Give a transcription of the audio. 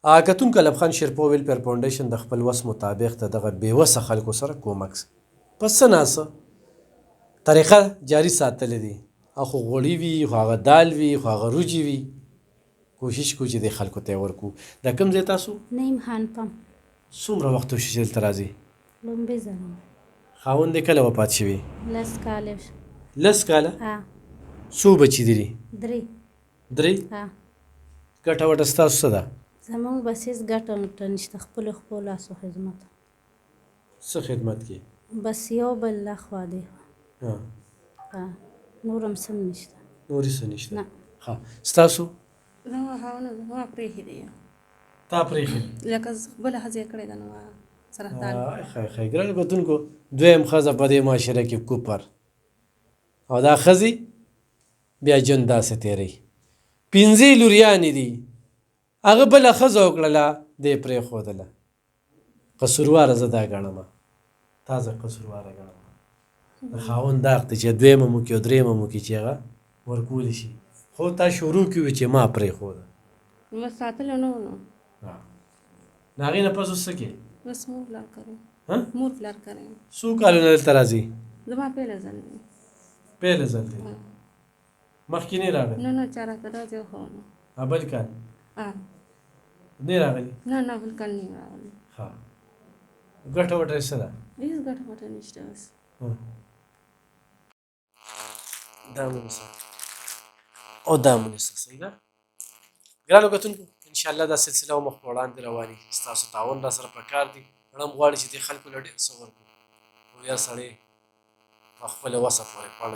کتونکو لب خان شیرپو ویلفیر فاونډیشن د خپل وس مطابق د دغه بېوسه خلکو سره کومک په څه ناڅه طریقه جاري ساتلې دي. خو غوړي وي، خو هغه دال وي، خو هغه وریجې وي، کوشش کوو چې دې خلکو ته یې ورکړو. د کوم ځای تاسو؟ نعیم خان پم. څومره وخت وشي چې دلته راځئ؟ لومبې ځل. خاوند یې کله وفات شوي؟ 10 کاله. 10 کاله؟ څو بچي دي؟ 3. 3؟ ګټه وټه ستاسو څه ده؟ زمونږ بس هېڅ ګټه وټه نشته، خپلو لاسو خدمت. څه خدمت کې؟ بس یو بل لخوا دی. نور هم څه نشته. نور څه نشته؟ نه. ښه، ستاسو؟ زما خاوند زما پرېښی دی. تا پرېښی؟ لکه بله ښځه یې کړې ده نو سره تعلق. ښه ګرانو کتونکو، دویم ښځه په دې معاشره کې کوپر، او دا ښځې بیا ژوند داسې تېروي. 5 لوریانې دي، هغه بله ښځه وکړله، دی یې پرېښودله. قصورواره زه دا ګڼمه، تازه قصورواره ګڼم. د خاوند دا حق دی چې دویمه مو کې او درېیمه مو کې چې هغه ورکولی شي. خو تا شروع کې وي چې ما پرېښوده، بس ساتلی نه و نو. د هغې نه پس اوس څه کوې؟ بس مور پلار کریم. مور پلار کریم. څو کالونه دلته راځي؟ زما پهله ځل دی. پهله ځل دی؟ مخکې نه راغلی؟ نه چا راته داسې وښونه. بل کال نه راغلی؟ نه بل کال نه راغلی. ښه، ګټه وټه یې څه ده؟ هېڅ ګټه وټه نشته. بس دا ونیسه او دا ونیسه، صحیح ده؟ ګرانو کتونکو، انشاءالله دا سلسله مخ په وړاندې رواني. ستاسو تعاون را سره پکار دی. ړم غواړي چې دې خلکو له ډېر څه ورکړو، خو یا سړی په خپله وسه پورې پړ